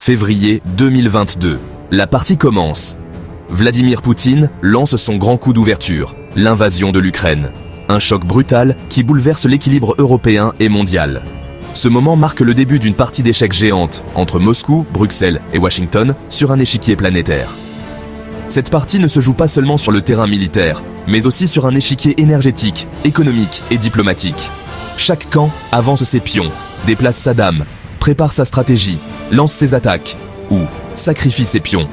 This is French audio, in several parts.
Février 2022. La partie commence. Vladimir Poutine lance son grand coup d'ouverture, l'invasion de l'Ukraine. Un choc brutal qui bouleverse l'équilibre européen et mondial. Ce moment marque le début d'une partie d'échecs géante entre Moscou, Bruxelles et Washington sur un échiquier planétaire. Cette partie ne se joue pas seulement sur le terrain militaire, mais aussi sur un échiquier énergétique, économique et diplomatique. Chaque camp avance ses pions, déplace sa dame, prépare sa stratégie, lance ses attaques ou sacrifie ses pions.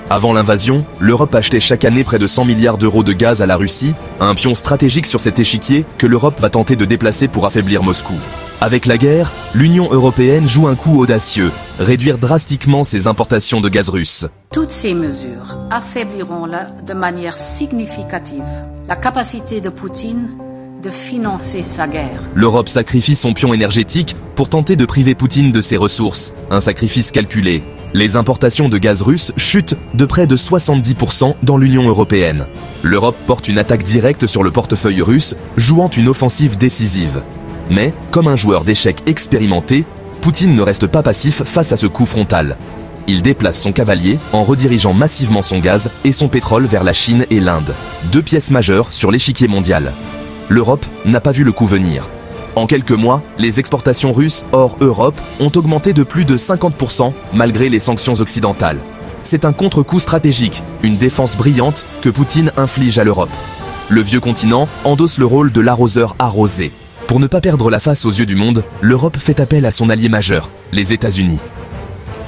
Avant l'invasion, l'Europe achetait chaque année près de 100 milliards d'euros de gaz à la Russie, un pion stratégique sur cet échiquier que l'Europe va tenter de déplacer pour affaiblir Moscou. Avec la guerre, l'Union européenne joue un coup audacieux, réduire drastiquement ses importations de gaz russe. Toutes ces mesures affaibliront de manière significative la capacité de Poutine de financer sa guerre. L'Europe sacrifie son pion énergétique pour tenter de priver Poutine de ses ressources, un sacrifice calculé. Les importations de gaz russe chutent de près de 70% dans l'Union européenne. L'Europe porte une attaque directe sur le portefeuille russe, jouant une offensive décisive. Mais, comme un joueur d'échecs expérimenté, Poutine ne reste pas passif face à ce coup frontal. Il déplace son cavalier en redirigeant massivement son gaz et son pétrole vers la Chine et l'Inde, deux pièces majeures sur l'échiquier mondial. L'Europe n'a pas vu le coup venir. En quelques mois, les exportations russes hors Europe ont augmenté de plus de 50% malgré les sanctions occidentales. C'est un contre-coup stratégique, une défense brillante que Poutine inflige à l'Europe. Le vieux continent endosse le rôle de l'arroseur arrosé. Pour ne pas perdre la face aux yeux du monde, l'Europe fait appel à son allié majeur, les États-Unis.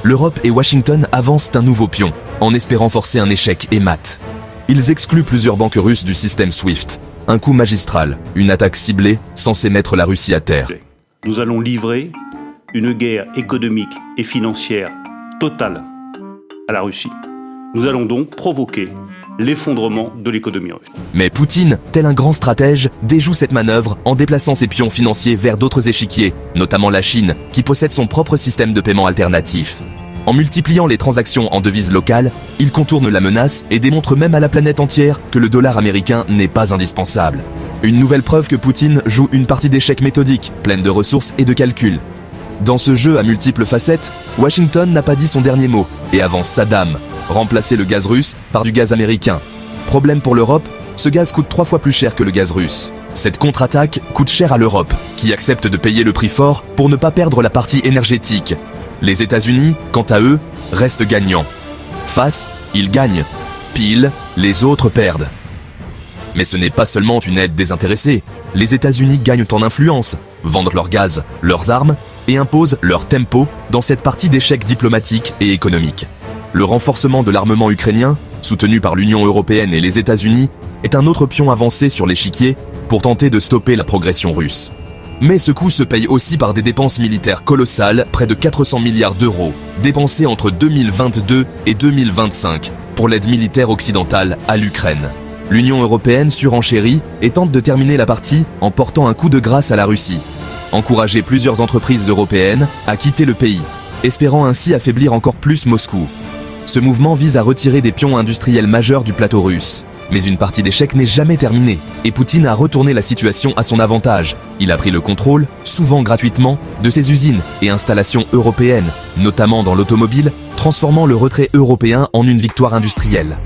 L'Europe et Washington avancent un nouveau pion, en espérant forcer un échec et mat. Ils excluent plusieurs banques russes du système SWIFT. Un coup magistral, une attaque ciblée censée mettre la Russie à terre. Nous allons livrer une guerre économique et financière totale à la Russie. Nous allons donc provoquer l'effondrement de l'économie russe. Mais Poutine, tel un grand stratège, déjoue cette manœuvre en déplaçant ses pions financiers vers d'autres échiquiers, notamment la Chine, qui possède son propre système de paiement alternatif. En multipliant les transactions en devises locales, il contourne la menace et démontre même à la planète entière que le dollar américain n'est pas indispensable. Une nouvelle preuve que Poutine joue une partie d'échecs méthodique, pleine de ressources et de calculs. Dans ce jeu à multiples facettes, Washington n'a pas dit son dernier mot et avance sa dame, remplacer le gaz russe par du gaz américain. Problème pour l'Europe, ce gaz coûte 3 fois plus cher que le gaz russe. Cette contre-attaque coûte cher à l'Europe, qui accepte de payer le prix fort pour ne pas perdre la partie énergétique. Les États-Unis, quant à eux, restent gagnants. Face, ils gagnent. Pile, les autres perdent. Mais ce n'est pas seulement une aide désintéressée. Les États-Unis gagnent en influence, vendent leur gaz, leurs armes et imposent leur tempo dans cette partie d'échecs diplomatiques et économiques. Le renforcement de l'armement ukrainien, soutenu par l'Union européenne et les États-Unis, est un autre pion avancé sur l'échiquier pour tenter de stopper la progression russe. Mais ce coup se paye aussi par des dépenses militaires colossales, près de 400 milliards d'euros, dépensés entre 2022 et 2025 pour l'aide militaire occidentale à l'Ukraine. L'Union européenne surenchérit et tente de terminer la partie en portant un coup de grâce à la Russie. Encourager plusieurs entreprises européennes à quitter le pays, espérant ainsi affaiblir encore plus Moscou. Ce mouvement vise à retirer des pions industriels majeurs du plateau russe. Mais une partie d'échecs n'est jamais terminée, et Poutine a retourné la situation à son avantage. Il a pris le contrôle, souvent gratuitement, de ses usines et installations européennes, notamment dans l'automobile, transformant le retrait européen en une victoire industrielle.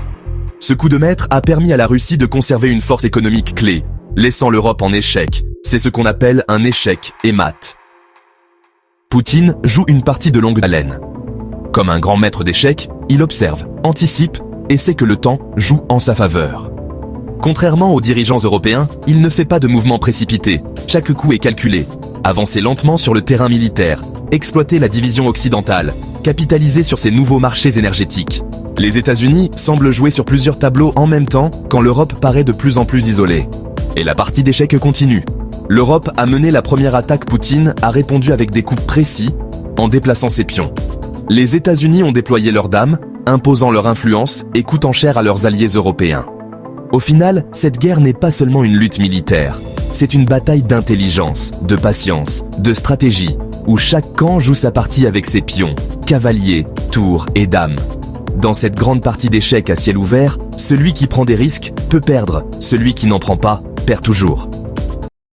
Ce coup de maître a permis à la Russie de conserver une force économique clé, laissant l'Europe en échec. C'est ce qu'on appelle un échec et mat. Poutine joue une partie de longue haleine. Comme un grand maître d'échecs, il observe, anticipe, et sait que le temps joue en sa faveur. Contrairement aux dirigeants européens, il ne fait pas de mouvements précipités. Chaque coup est calculé. Avancer lentement sur le terrain militaire, exploiter la division occidentale, capitaliser sur ces nouveaux marchés énergétiques. Les États-Unis semblent jouer sur plusieurs tableaux en même temps quand l'Europe paraît de plus en plus isolée. Et la partie d'échecs continue. L'Europe a mené la première attaque. Poutine a répondu avec des coups précis en déplaçant ses pions. Les États-Unis ont déployé leurs dames, imposant leur influence et coûtant cher à leurs alliés européens. Au final, cette guerre n'est pas seulement une lutte militaire. C'est une bataille d'intelligence, de patience, de stratégie, où chaque camp joue sa partie avec ses pions, cavaliers, tours et dames. Dans cette grande partie d'échecs à ciel ouvert, celui qui prend des risques peut perdre, celui qui n'en prend pas perd toujours.